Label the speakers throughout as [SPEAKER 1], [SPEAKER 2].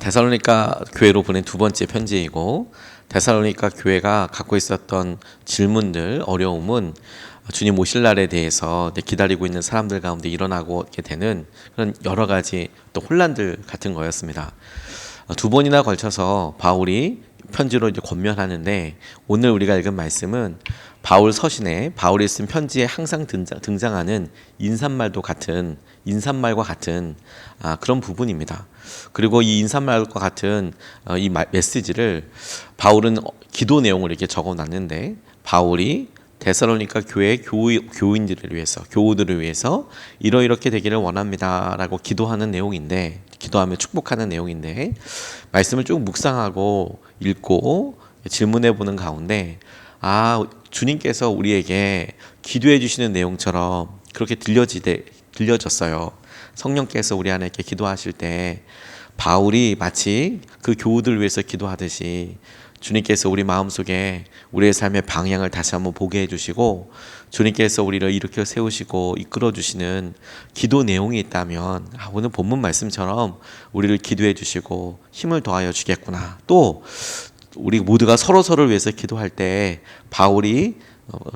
[SPEAKER 1] 데살로니가 교회로 보낸 두 번째 편지이고, 데살로니가 교회가 갖고 있었던 질문들, 어려움은 주님 오실 날에 대해서 기다리고 있는 사람들 가운데 일어나고 되는 그런 여러 가지 또 혼란들 같은 거였습니다. 두 번이나 걸쳐서 바울이 편지로 권면하는데, 오늘 우리가 읽은 말씀은 바울 서신에 바울이 쓴 편지에 항상 등장하는 인사말과 같은 그런 부분입니다. 그리고 이 인사말과 같은 이 메시지를 바울은 기도 내용을 이렇게 적어놨는데, 바울이 데살로니가 교회 교인들을 위해서, 교우들을 위해서 이렇게 되기를 원합니다라고 기도하는 내용인데, 기도하며 축복하는 내용인데, 말씀을 쭉 묵상하고 읽고 질문해 보는 가운데, 주님께서 우리에게 기도해 주시는 내용처럼 그렇게 들려졌어요. 성령께서 우리 안에 이렇게 기도하실 때 바울이 마치 그 교우들을 위해서 기도하듯이 주님께서 우리 마음속에 우리의 삶의 방향을 다시 한번 보게 해주시고, 주님께서 우리를 일으켜 세우시고 이끌어 주시는 기도 내용이 있다면, 오늘 본문 말씀처럼 우리를 기도해 주시고 힘을 더하여 주겠구나. 또 우리 모두가 서로서로를 위해서 기도할 때 바울이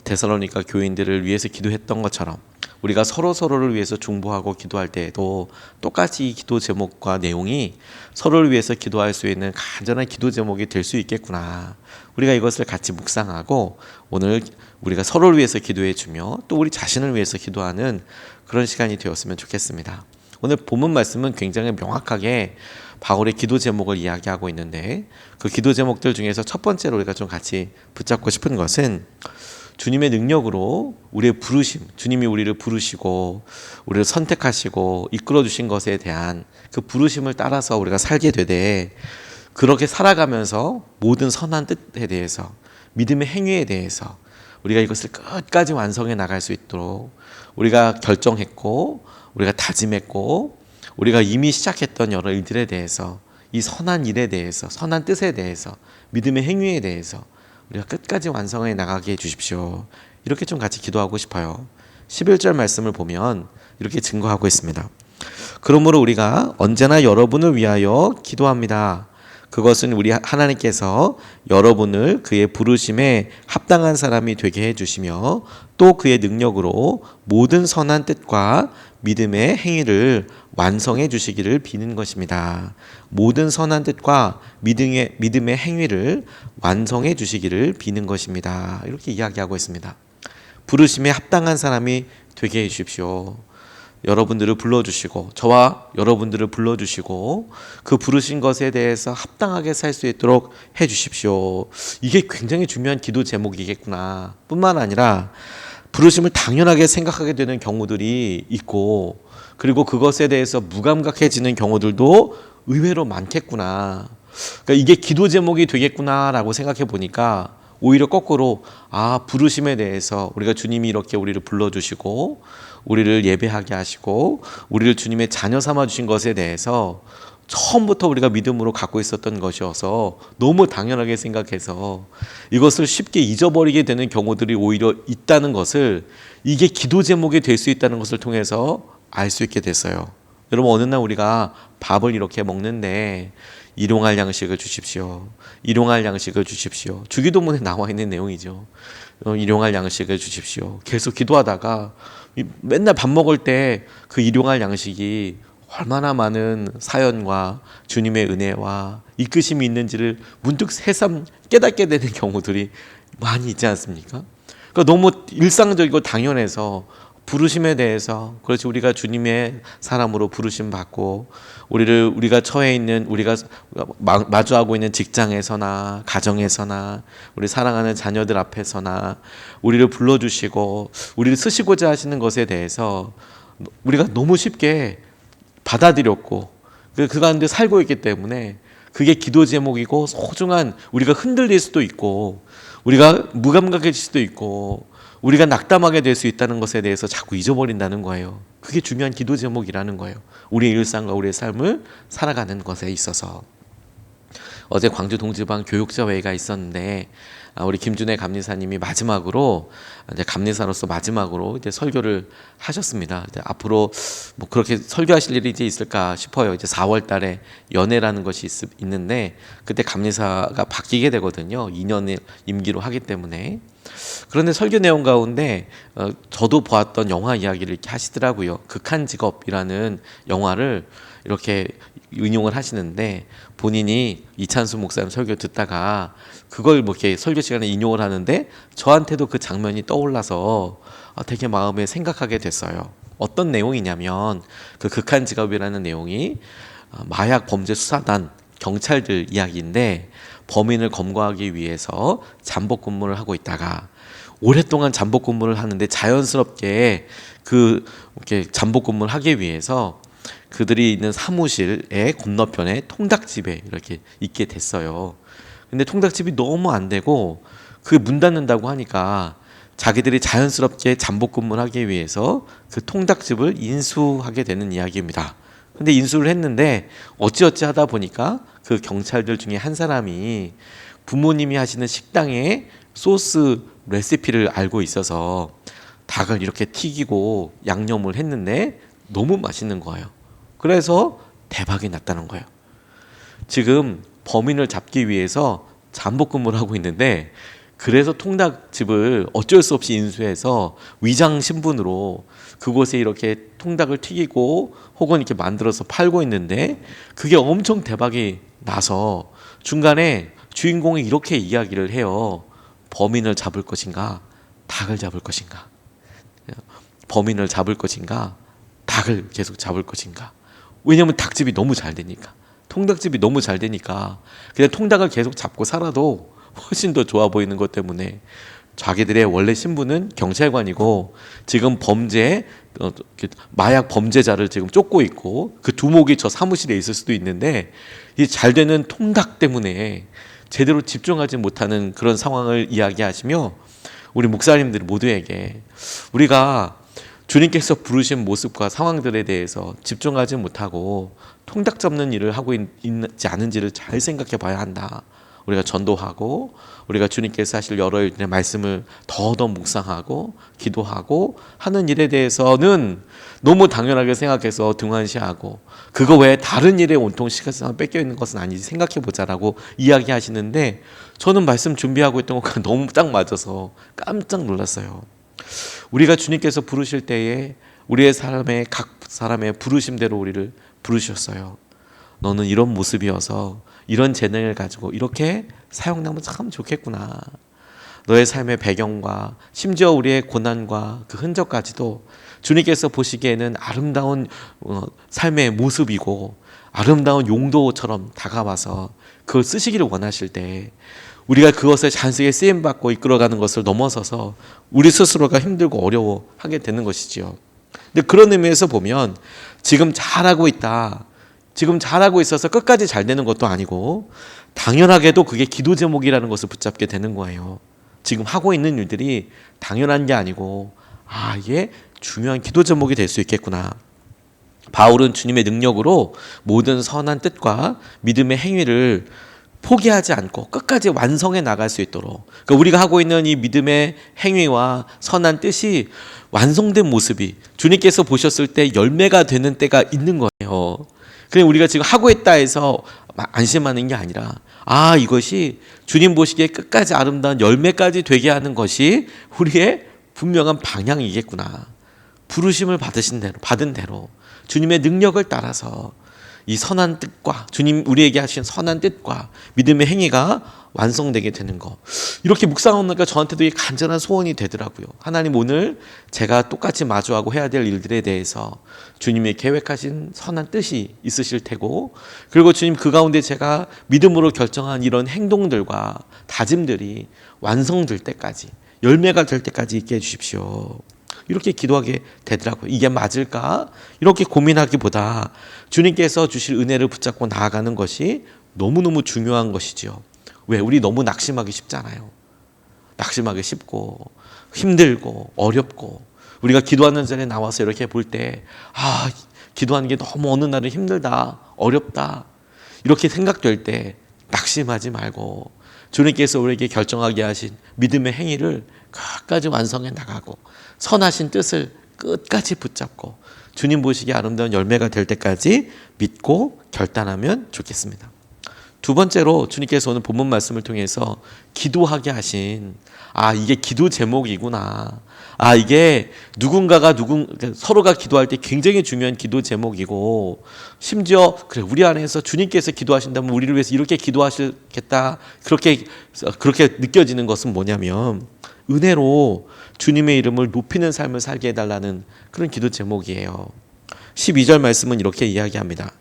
[SPEAKER 1] 데살로니가 교인들을 위해서 기도했던 것처럼 우리가 서로서로를 위해서 중보하고 기도할 때에도 똑같이 이 기도 제목과 내용이 서로를 위해서 기도할 수 있는 간절한 기도 제목이 될 수 있겠구나. 우리가 이것을 같이 묵상하고 오늘 우리가 서로를 위해서 기도해 주며 또 우리 자신을 위해서 기도하는 그런 시간이 되었으면 좋겠습니다. 오늘 본문 말씀은 굉장히 명확하게 바울의 기도 제목을 이야기하고 있는데, 그 기도 제목들 중에서 첫 번째로 우리가 좀 같이 붙잡고 싶은 것은 주님의 능력으로 우리의 부르심, 주님이 우리를 부르시고 우리를 선택하시고 이끌어 주신 것에 대한 그 부르심을 따라서 우리가 살게 되되, 그렇게 살아가면서 모든 선한 뜻에 대해서, 믿음의 행위에 대해서 우리가 이것을 끝까지 완성해 나갈 수 있도록 우리가 결정했고, 우리가 다짐했고, 우리가 이미 시작했던 여러 일들에 대해서, 이 선한 일에 대해서, 선한 뜻에 대해서, 믿음의 행위에 대해서 우리가 끝까지 완성해 나가게 해주십시오. 이렇게 좀 같이 기도하고 싶어요. 11절 말씀을 보면 이렇게 증거하고 있습니다. 그러므로 우리가 언제나 여러분을 위하여 기도합니다. 그것은 우리 하나님께서 여러분을 그의 부르심에 합당한 사람이 되게 해주시며 또 그의 능력으로 모든 선한 뜻과 믿음의 행위를 완성해 주시기를 비는 것입니다. 모든 선한 뜻과 믿음의 행위를 완성해 주시기를 비는 것입니다. 이렇게 이야기하고 있습니다. 부르심에 합당한 사람이 되게 해 주십시오. 여러분들을 불러주시고, 저와 여러분들을 불러주시고 그 부르신 것에 대해서 합당하게 살 수 있도록 해주십시오. 이게 굉장히 중요한 기도 제목이겠구나. 뿐만 아니라 부르심을 당연하게 생각하게 되는 경우들이 있고, 그리고 그것에 대해서 무감각해지는 경우들도 의외로 많겠구나. 그러니까 이게 기도 제목이 되겠구나라고 생각해 보니까 오히려 거꾸로 부르심에 대해서 우리가 주님이 이렇게 우리를 불러주시고 우리를 예배하게 하시고 우리를 주님의 자녀 삼아 주신 것에 대해서 처음부터 우리가 믿음으로 갖고 있었던 것이어서 너무 당연하게 생각해서 이것을 쉽게 잊어버리게 되는 경우들이 오히려 있다는 것을, 이게 기도 제목이 될 수 있다는 것을 통해서 알 수 있게 됐어요. 여러분, 어느 날 우리가 밥을 이렇게 먹는데 일용할 양식을 주십시오. 일용할 양식을 주십시오. 주기도문에 나와 있는 내용이죠. 일용할 양식을 주십시오. 계속 기도하다가 맨날 밥 먹을 때 그 일용할 양식이 얼마나 많은 사연과 주님의 은혜와 이끄심이 있는지를 문득 새삼 깨닫게 되는 경우들이 많이 있지 않습니까? 그러니까 너무 일상적이고 당연해서 부르심에 대해서, 그렇지, 우리가 주님의 사람으로 부르심 받고 우리가 처해 있는, 우리가 마주하고 있는 직장에서나 가정에서나 우리 사랑하는 자녀들 앞에서나 우리를 불러주시고 우리를 쓰시고자 하시는 것에 대해서 우리가 너무 쉽게 받아들였고 그 가운데 살고 있기 때문에 그게 기도 제목이고 소중한, 우리가 흔들릴 수도 있고 우리가 무감각해질 수도 있고 우리가 낙담하게 될 수 있다는 것에 대해서 자꾸 잊어버린다는 거예요. 그게 중요한 기도 제목이라는 거예요. 우리의 일상과 우리의 삶을 살아가는 것에 있어서. 어제 광주 동지방 교육자회의가 있었는데 우리 김준혜 감리사님이 마지막으로 이제 감리사로서 마지막으로 이제 설교를 하셨습니다. 이제 앞으로 뭐 그렇게 설교하실 일이 이제 있을까 싶어요. 이제 4월달에 연회라는 것이 있는데 그때 감리사가 바뀌게 되거든요. 2년의 임기로 하기 때문에. 그런데 설교 내용 가운데 저도 보았던 영화 이야기를 이렇게 하시더라고요. 극한 직업이라는 영화를 이렇게 인용을 하시는데 본인이 이찬수 목사님 설교 듣다가 그걸 뭐 이렇게 설교 시간에 인용을 하는데 저한테도 그 장면이 떠올라서 되게 마음에 생각하게 됐어요. 어떤 내용이냐면 그 극한 직업이라는 내용이 마약 범죄 수사단 경찰들 이야기인데 범인을 검거하기 위해서 잠복 근무를 하고 있다가 오랫동안 잠복 근무를 하는데 자연스럽게 이렇게 잠복 근무를 하기 위해서 그들이 있는 사무실의 건너편에 통닭집에 이렇게 있게 됐어요. 근데 통닭집이 너무 안 되고 그게 문 닫는다고 하니까 자기들이 자연스럽게 잠복 근무를 하기 위해서 그 통닭집을 인수하게 되는 이야기입니다. 근데 인수를 했는데 어찌어찌 하다 보니까 그 경찰들 중에 한 사람이 부모님이 하시는 식당의 소스 레시피를 알고 있어서 닭을 이렇게 튀기고 양념을 했는데 너무 맛있는 거예요. 그래서 대박이 났다는 거예요. 지금 범인을 잡기 위해서 잠복 근무를 하고 있는데 그래서 통닭집을 어쩔 수 없이 인수해서 위장 신분으로 그곳에 이렇게 통닭을 튀기고 혹은 이렇게 만들어서 팔고 있는데 그게 엄청 대박이 나서 중간에 주인공이 이렇게 이야기를 해요. 범인을 잡을 것인가? 닭을 잡을 것인가? 범인을 잡을 것인가? 닭을 계속 잡을 것인가? 왜냐면 닭집이 너무 잘 되니까. 통닭집이 너무 잘 되니까 그냥 통닭을 계속 잡고 살아도 훨씬 더 좋아 보이는 것 때문에 자기들의 원래 신분은 경찰관이고 지금 마약 범죄자를 지금 쫓고 있고 그 두목이 저 사무실에 있을 수도 있는데 이 잘 되는 통닭 때문에 제대로 집중하지 못하는 그런 상황을 이야기하시며 우리 목사님들 모두에게 우리가 주님께서 부르신 모습과 상황들에 대해서 집중하지 못하고 통닭 잡는 일을 하고 있지 않은지를 잘 생각해 봐야 한다. 우리가 전도하고 우리가 주님께서 하실 여러 일들의 말씀을 더더 묵상하고 기도하고 하는 일에 대해서는 너무 당연하게 생각해서 등한시하고 그거 외에 다른 일에 온통 시간을 뺏겨 있는 것은 아니지 생각해 보자라고 이야기하시는데 저는 말씀 준비하고 있던 것과 너무 딱 맞아서 깜짝 놀랐어요. 우리가 주님께서 부르실 때에 우리의 삶에 각 사람의 부르심대로 우리를 부르셨어요. 너는 이런 모습이어서 이런 재능을 가지고 이렇게 사용하면 참 좋겠구나. 너의 삶의 배경과 심지어 우리의 고난과 그 흔적까지도 주님께서 보시기에는 아름다운 삶의 모습이고 아름다운 용도처럼 다가와서 그걸 쓰시기를 원하실 때 우리가 그것을 자연스럽게 쓰임받고 이끌어가는 것을 넘어서서 우리 스스로가 힘들고 어려워하게 되는 것이지요. 근데 그런 의미에서 보면 지금 잘하고 있다. 지금 잘하고 있어서 끝까지 잘 되는 것도 아니고 당연하게도 그게 기도 제목이라는 것을 붙잡게 되는 거예요. 지금 하고 있는 일들이 당연한 게 아니고 이게 중요한 기도 제목이 될 수 있겠구나. 바울은 주님의 능력으로 모든 선한 뜻과 믿음의 행위를 포기하지 않고 끝까지 완성해 나갈 수 있도록 그러니까 우리가 하고 있는 이 믿음의 행위와 선한 뜻이 완성된 모습이 주님께서 보셨을 때 열매가 되는 때가 있는 거예요. 그냥 우리가 지금 하고 있다 해서 안심하는 게 아니라 이것이 주님 보시기에 끝까지 아름다운 열매까지 되게 하는 것이 우리의 분명한 방향이겠구나. 부르심을 받은 대로 주님의 능력을 따라서 이 선한 뜻과 주님 우리에게 하신 선한 뜻과 믿음의 행위가 완성되게 되는 것. 이렇게 묵상하니까 저한테도 이 간절한 소원이 되더라고요. 하나님 오늘 제가 똑같이 마주하고 해야 될 일들에 대해서 주님이 계획하신 선한 뜻이 있으실 테고 그리고 주님 그 가운데 제가 믿음으로 결정한 이런 행동들과 다짐들이 완성될 때까지 열매가 될 때까지 있게 해주십시오. 이렇게 기도하게 되더라고요. 이게 맞을까? 이렇게 고민하기보다 주님께서 주실 은혜를 붙잡고 나아가는 것이 너무너무 중요한 것이지요. 왜? 우리 너무 낙심하기 쉽잖아요. 낙심하기 쉽고 힘들고 어렵고 우리가 기도하는 자리에 나와서 이렇게 볼 때 기도하는 게 너무 어느 날은 힘들다 어렵다 이렇게 생각될 때 낙심하지 말고 주님께서 우리에게 결정하게 하신 믿음의 행위를 끝까지 완성해 나가고 선하신 뜻을 끝까지 붙잡고 주님 보시기에 아름다운 열매가 될 때까지 믿고 결단하면 좋겠습니다. 두 번째로 주님께서 오늘 본문 말씀을 통해서 기도하게 하신 이게 기도 제목이구나. 이게 누군가가 서로가 기도할 때 굉장히 중요한 기도 제목이고 심지어 그래 우리 안에서 주님께서 기도하신다면 우리를 위해서 이렇게 기도하시겠다. 그렇게 느껴지는 것은 뭐냐면 은혜로 주님의 이름을 높이는 삶을 살게 해달라는 그런 기도 제목이에요. 12절 말씀은 이렇게 이야기합니다.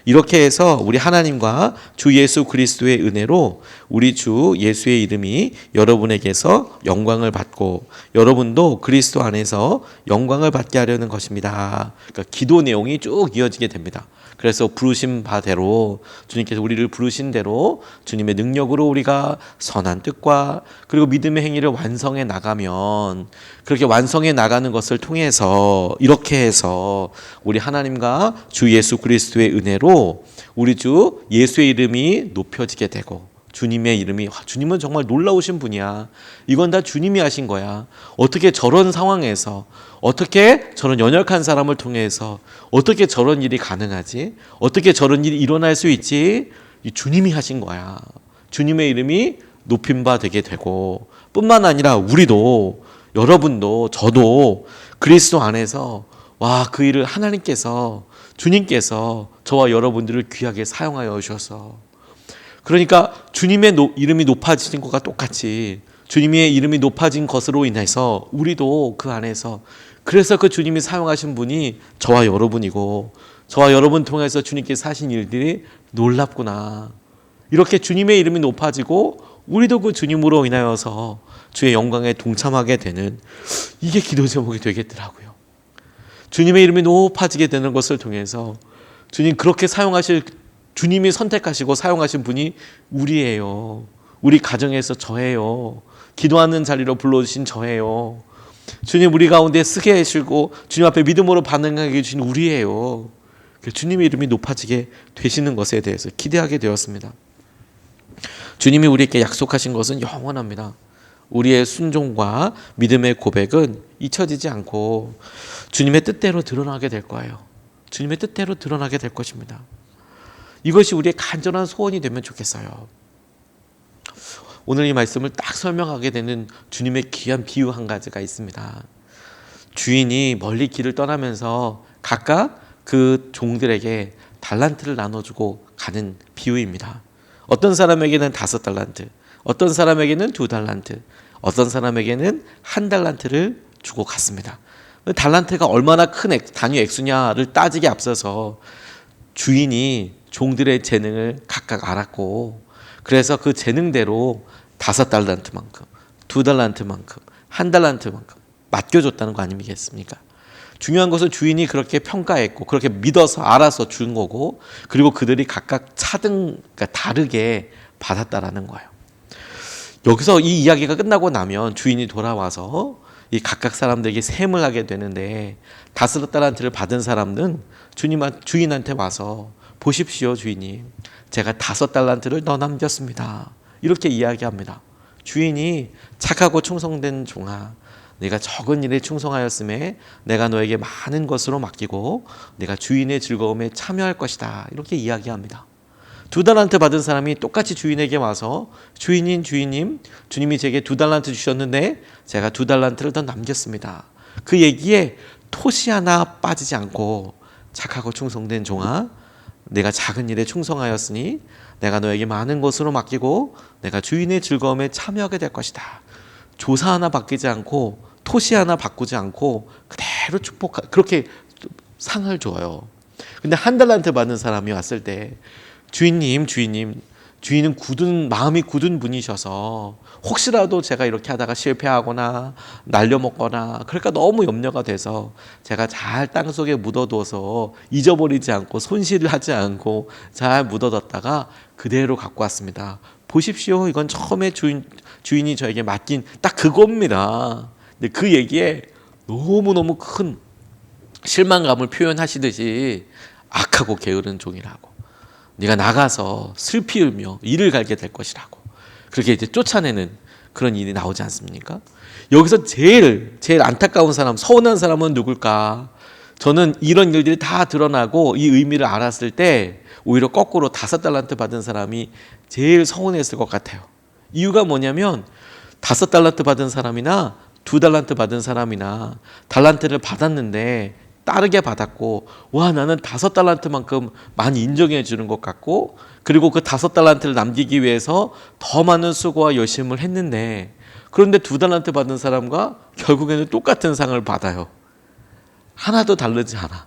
[SPEAKER 1] 이렇게 해서 우리 하나님과 주 예수 그리스도의 은혜로 우리 주 예수의 이름이 여러분에게서 영광을 받고 여러분도 그리스도 안에서 영광을 받게 하려는 것입니다. 그러니까 기도 내용이 쭉 이어지게 됩니다. 그래서 부르신 바대로 주님께서 우리를 부르신 대로 주님의 능력으로 우리가 선한 뜻과 그리고 믿음의 행위를 완성해 나가면 그렇게 완성해 나가는 것을 통해서 이렇게 해서 우리 하나님과 주 예수 그리스도의 은혜로 우리 주 예수의 이름이 높여지게 되고 주님의 이름이 주님은 정말 놀라우신 분이야. 이건 다 주님이 하신 거야. 어떻게 저런 상황에서 어떻게 저런 연약한 사람을 통해서 어떻게 저런 일이 가능하지? 어떻게 저런 일이 일어날 수 있지? 주님이 하신 거야. 주님의 이름이 높임 바 되게 되고 뿐만 아니라 우리도 여러분도 저도 그리스도 안에서 그 일을 하나님께서 주님께서 저와 여러분들을 귀하게 사용하여 주셔서 그러니까 주님의 이름이 높아지는 것과 똑같이 주님의 이름이 높아진 것으로 인해서 우리도 그 안에서 그래서 그 주님이 사용하신 분이 저와 여러분이고 저와 여러분 통해서 주님께서 하신 일들이 놀랍구나. 이렇게 주님의 이름이 높아지고 우리도 그 주님으로 인하여서 주의 영광에 동참하게 되는 이게 기도 제목이 되겠더라고요. 주님의 이름이 높아지게 되는 것을 통해서 주님 그렇게 사용하실 주님이 선택하시고 사용하신 분이 우리예요. 우리 가정에서 저예요. 기도하는 자리로 불러주신 저예요. 주님 우리 가운데 쓰게 하시고 주님 앞에 믿음으로 반응하게 해주신 우리예요. 주님의 이름이 높아지게 되시는 것에 대해서 기대하게 되었습니다. 주님이 우리에게 약속하신 것은 영원합니다. 우리의 순종과 믿음의 고백은 잊혀지지 않고 주님의 뜻대로 드러나게 될 거예요. 주님의 뜻대로 드러나게 될 것입니다. 이것이 우리의 간절한 소원이 되면 좋겠어요. 오늘 이 말씀을 딱 설명하게 되는 주님의 귀한 비유 한 가지가 있습니다. 주인이 멀리 길을 떠나면서 각각 그 종들에게 달란트를 나눠주고 가는 비유입니다. 어떤 사람에게는 5달란트, 어떤 사람에게는 2달란트, 어떤 사람에게는 1달란트를 주고 갔습니다. 달란트가 얼마나 큰 단위 액수냐를 따지기 앞서서 주인이 종들의 재능을 각각 알았고 그래서 그 재능대로 5달란트만큼 2달란트만큼 1달란트만큼 맡겨줬다는 거 아니겠습니까? 중요한 것은 주인이 그렇게 평가했고 그렇게 믿어서 알아서 준 거고 그리고 그들이 각각 그러니까 다르게 받았다라는 거예요. 여기서 이 이야기가 끝나고 나면 주인이 돌아와서 이 각각 사람들에게 셈을 하게 되는데 5달란트를 받은 사람은 주인한테 와서 보십시오 주인님 제가 5달란트를 더 남겼습니다. 이렇게 이야기합니다. 주인이 착하고 충성된 종아 내가 적은 일에 충성하였음에 내가 너에게 많은 것으로 맡기고 내가 주인의 즐거움에 참여할 것이다. 이렇게 이야기합니다. 2달란트 받은 사람이 똑같이 주인에게 와서 주인님 주님이 제게 2달란트 주셨는데 제가 2달란트를 더 남겼습니다. 그 얘기에 토시 하나 빠지지 않고 착하고 충성된 종아 내가 작은 일에 충성하였으니 내가 너에게 많은 것으로 맡기고 내가 주인의 즐거움에 참여하게 될 것이다. 조사 하나 바뀌지 않고 토시 하나 바꾸지 않고 그대로 그렇게 상을 줘요. 근데 1달란트 받는 사람이 왔을 때 주인님 주인은 마음이 굳은 분이셔서 혹시라도 제가 이렇게 하다가 실패하거나 날려먹거나 그러니까 너무 염려가 돼서 제가 잘 땅속에 묻어둬서 잊어버리지 않고 손실을 하지 않고 잘 묻어뒀다가 그대로 갖고 왔습니다. 보십시오. 이건 처음에 주인이 저에게 맡긴 딱 그겁니다. 근데 그 얘기에 너무너무 큰 실망감을 표현하시듯이 악하고 게으른 종이라고 네가 나가서 슬피 울며 이를 갈게 될 것이라고. 그렇게 이제 쫓아내는 그런 일이 나오지 않습니까? 여기서 제일 안타까운 사람, 서운한 사람은 누굴까? 저는 이런 일들이 다 드러나고 이 의미를 알았을 때 오히려 거꾸로 5달란트 받은 사람이 제일 서운했을 것 같아요. 이유가 뭐냐면 5달란트 받은 사람이나 2달란트 받은 사람이나 달란트를 받았는데 따르게 받았고, 와, 나는 5달란트만큼 많이 인정해 주는 것 같고, 그리고 그 5달란트를 남기기 위해서 더 많은 수고와 열심을 했는데, 그런데 2달란트 받은 사람과 결국에는 똑같은 상을 받아요. 하나도 다르지 않아.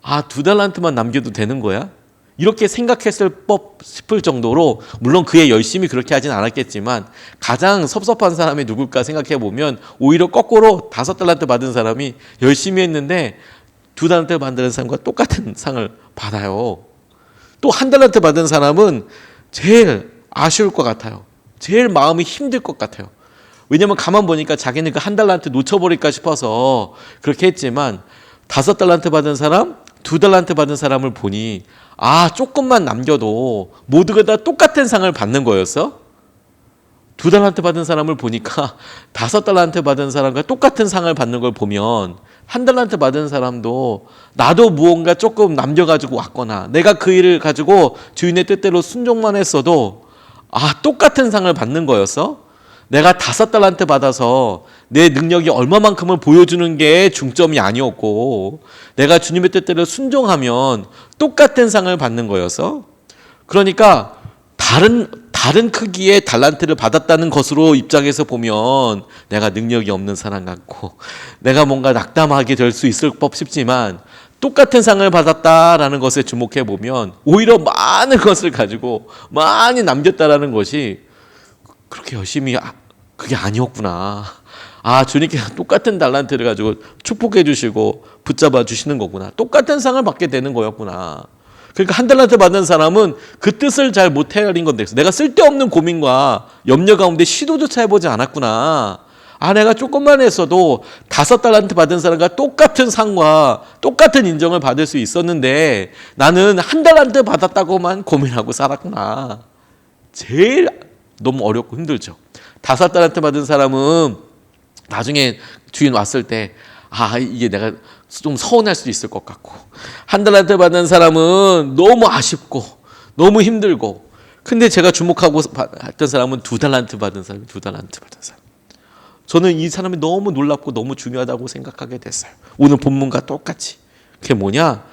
[SPEAKER 1] 아, 2달란트만 남겨도 되는 거야? 이렇게 생각했을 법 싶을 정도로, 물론 그의 열심히 그렇게 하진 않았겠지만 가장 섭섭한 사람이 누굴까 생각해 보면 오히려 거꾸로 5달란트 받은 사람이 열심히 했는데 2달란트 받은 사람과 똑같은 상을 받아요. 또 1달란트 받은 사람은 제일 아쉬울 것 같아요. 제일 마음이 힘들 것 같아요. 왜냐면 가만 보니까 자기는 그 1달란트 놓쳐버릴까 싶어서 그렇게 했지만 5달란트 받은 사람, 2달란트 받은 사람을 보니 아, 조금만 남겨도 모두가 다 똑같은 상을 받는 거였어? 2달란트 받은 사람을 보니까 5달란트 받은 사람과 똑같은 상을 받는 걸 보면 1달란트 받은 사람도 나도 무언가 조금 남겨가지고 왔거나 내가 그 일을 가지고 주인의 뜻대로 순종만 했어도 아, 똑같은 상을 받는 거였어? 내가 5달란트 받아서 내 능력이 얼마만큼을 보여주는 게 중점이 아니었고 내가 주님의 뜻대로 순종하면 똑같은 상을 받는 거였어. 그러니까 다른 크기의 달란트를 받았다는 것으로 입장에서 보면 내가 능력이 없는 사람 같고 내가 뭔가 낙담하게 될 수 있을 법 싶지만 똑같은 상을 받았다라는 것에 주목해 보면 오히려 많은 것을 가지고 많이 남겼다라는 것이 그렇게 열심히 그게 아니었구나. 아, 주님께서 똑같은 달란트를 가지고 축복해 주시고 붙잡아 주시는 거구나. 똑같은 상을 받게 되는 거였구나. 그러니까 1달란트 받은 사람은 그 뜻을 잘 못 헤아린 건데 내가 쓸데없는 고민과 염려 가운데 시도조차 해보지 않았구나. 아, 내가 조금만 했어도 5달란트 받은 사람과 똑같은 상과 똑같은 인정을 받을 수 있었는데 나는 1달란트 받았다고만 고민하고 살았구나. 제일 너무 어렵고 힘들죠. 5달란트 받은 사람은 나중에 주인 왔을 때 아, 이게 내가 좀 서운할 수도 있을 것 같고 1달란트 받은 사람은 너무 아쉽고 너무 힘들고 근데 제가 주목하고 했던 사람은 2달란트 받은 사람이 2달란트 받은 사람. 저는 이 사람이 너무 놀랍고 너무 중요하다고 생각하게 됐어요. 오늘 본문과 똑같이. 그게 뭐냐?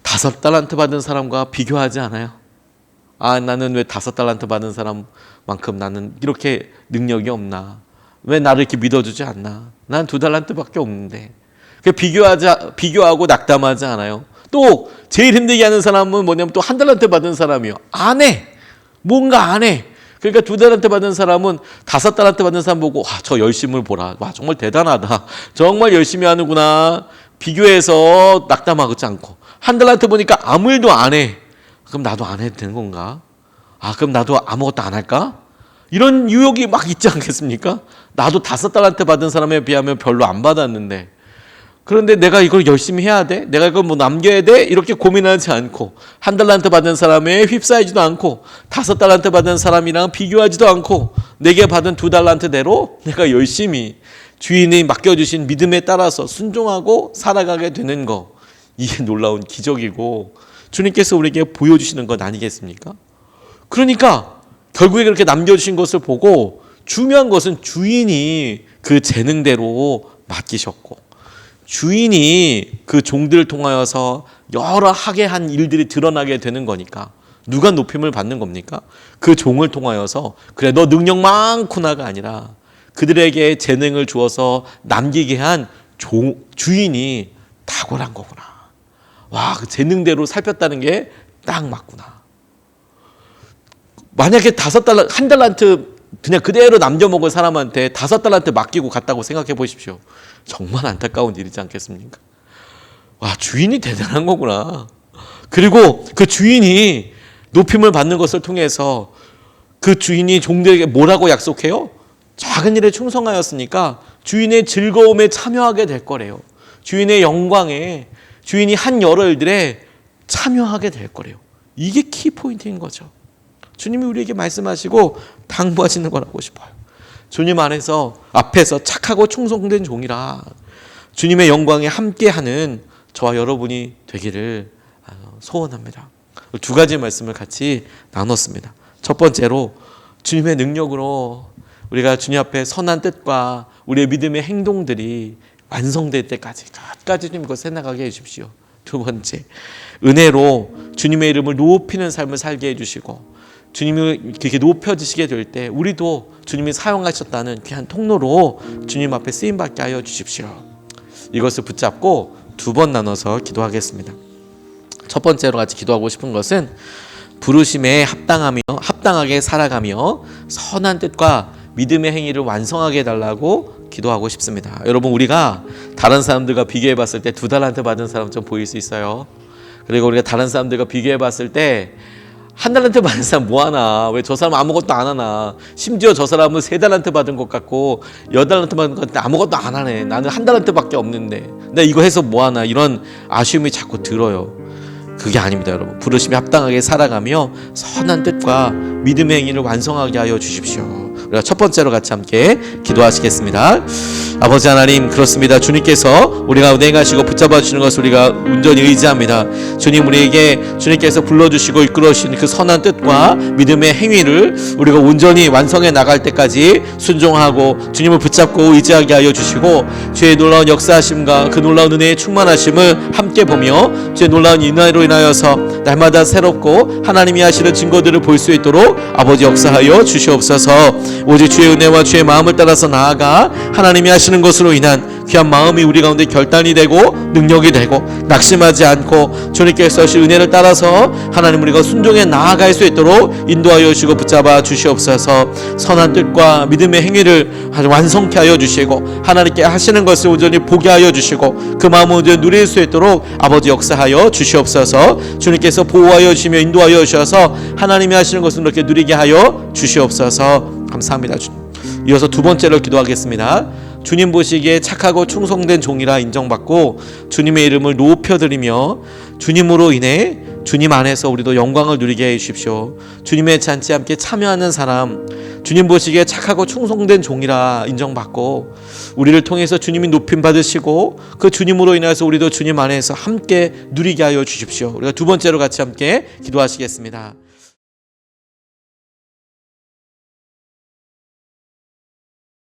[SPEAKER 1] 5달란트 받은 사람과 비교하지 않아요. 아, 나는 왜 5달란트 받은 사람만큼 나는 이렇게 능력이 없나? 왜 나를 이렇게 믿어주지 않나? 난 2달란트밖에 없는데. 비교하고 낙담하지 않아요. 또 제일 힘들게 하는 사람은 뭐냐면 또 1달란트 받은 사람이요. 안 해. 뭔가 안 해. 그러니까 2달란트 받은 사람은 5달란트 받은 사람 보고 와, 저 열심을 보라. 와, 정말 대단하다. 정말 열심히 하는구나. 비교해서 낙담하지 않고 1달란트 보니까 아무 일도 안 해. 그럼 나도 안 해도 되는 건가? 아, 그럼 나도 아무것도 안 할까? 이런 유혹이 막 있지 않겠습니까? 나도 5달란트 받은 사람에 비하면 별로 안 받았는데 그런데 내가 이걸 열심히 해야 돼? 내가 이걸 뭐 남겨야 돼? 이렇게 고민하지 않고 1달란트 받은 사람에 휩싸이지도 않고 5달란트 받은 사람이랑 비교하지도 않고 내게 받은 2달란트대로 내가 열심히 주인이 맡겨주신 믿음에 따라서 순종하고 살아가게 되는 거, 이게 놀라운 기적이고 주님께서 우리에게 보여주시는 것 아니겠습니까? 그러니까 결국에 그렇게 남겨주신 것을 보고 중요한 것은 주인이 그 재능대로 맡기셨고 주인이 그 종들을 통하여서 여러 하게 한 일들이 드러나게 되는 거니까 누가 높임을 받는 겁니까? 그 종을 통하여서 그래 너 능력 많구나가 아니라 그들에게 재능을 주어서 남기게 한 주인이 탁월한 거구나. 와, 그 재능대로 살폈다는 게 딱 맞구나. 만약에 1달란트 그냥 그대로 남겨먹을 사람한테 5달란트 맡기고 갔다고 생각해 보십시오. 정말 안타까운 일이지 않겠습니까? 와, 주인이 대단한 거구나. 그리고 그 주인이 높임을 받는 것을 통해서 그 주인이 종들에게 뭐라고 약속해요? 작은 일에 충성하였으니까 주인의 즐거움에 참여하게 될 거래요. 주인의 영광에, 주인이 한 여러 일들에 참여하게 될 거래요. 이게 키포인트인 거죠. 주님이 우리에게 말씀하시고 당부하시는 거라고 싶어요. 주님 안에서 앞에서 착하고 충성된 종이라 주님의 영광에 함께하는 저와 여러분이 되기를 소원합니다. 두 가지 말씀을 같이 나눴습니다. 첫 번째로 주님의 능력으로 우리가 주님 앞에 선한 뜻과 우리의 믿음의 행동들이 완성될 때까지 끝까지 주님 그것을 해나가게 해주십시오. 두 번째, 은혜로 주님의 이름을 높이는 삶을 살게 해주시고 주님이 그렇게 높여지시게 될 때 우리도 주님이 사용하셨다는 귀한 통로로 주님 앞에 쓰임받게 하여 주십시오. 이것을 붙잡고 두 번 나눠서 기도하겠습니다. 첫 번째로 같이 기도하고 싶은 것은 부르심에 합당하게 살아가며 선한 뜻과 믿음의 행위를 완성하게 해달라고 기도하고 싶습니다. 여러분, 우리가 다른 사람들과 비교해 봤을 때 2달란트 받은 사람처럼 보일 수 있어요. 그리고 우리가 다른 사람들과 비교해 봤을 때 1달란트 받은 사람 뭐하나, 왜 저 사람 아무것도 안 하나, 심지어 저 사람은 3달란트 받은 것 같고 8달란트 받은 것 같은데 아무것도 안 하네, 나는 1달란트밖에 없는데 내가 이거 해서 뭐하나, 이런 아쉬움이 자꾸 들어요. 그게 아닙니다. 여러분, 부르심에 합당하게 살아가며 선한 뜻과 믿음의 행위를 완성하게 하여 주십시오. 우리가 첫 번째로 같이 함께 기도하시겠습니다. 아버지 하나님, 그렇습니다. 주님께서 우리가 운행하시고 붙잡아 주시는 것을 우리가 온전히 의지합니다. 주님, 우리에게 주님께서 불러주시고 이끌어 주시는 그 선한 뜻과 믿음의 행위를 우리가 온전히 완성해 나갈 때까지 순종하고 주님을 붙잡고 의지하게 하여 주시고 주의 놀라운 역사하심과 그 놀라운 은혜의 충만하심을 함께 보며 주의 놀라운 인하로 인하여서 날마다 새롭고 하나님이 하시는 증거들을 볼 수 있도록 아버지 역사하여 주시옵소서. 오직 주의 은혜와 주의 마음을 따라서 나아가 하나님이 하시는 것으로 인한 귀한 마음이 우리 가운데 결단이 되고 능력이 되고 낙심하지 않고 주님께서 하신 은혜를 따라서 하나님 우리가 순종해 나아갈 수 있도록 인도하여 주시고 붙잡아 주시옵소서. 선한 뜻과 믿음의 행위를 아주 완성케 하여 주시고 하나님께 하시는 것을 온전히 보게 하여 주시고 그 마음을 온전히 누릴 수 있도록 아버지 역사하여 주시옵소서. 주님께서 보호하여 주시며 인도하여 주셔서 하나님이 하시는 것을 이렇게 누리게 하여 주시옵소서. 감사합니다. 주님. 이어서 두 번째로 기도하겠습니다. 주님 보시기에 착하고 충성된 종이라 인정받고 주님의 이름을 높여드리며 주님으로 인해 주님 안에서 우리도 영광을 누리게 해주십시오. 주님의 잔치에 함께 참여하는 사람, 주님 보시기에 착하고 충성된 종이라 인정받고 우리를 통해서 주님이 높임 받으시고 그 주님으로 인해서 우리도 주님 안에서 함께 누리게 하여 주십시오. 우리가 두 번째로 같이 함께 기도하시겠습니다.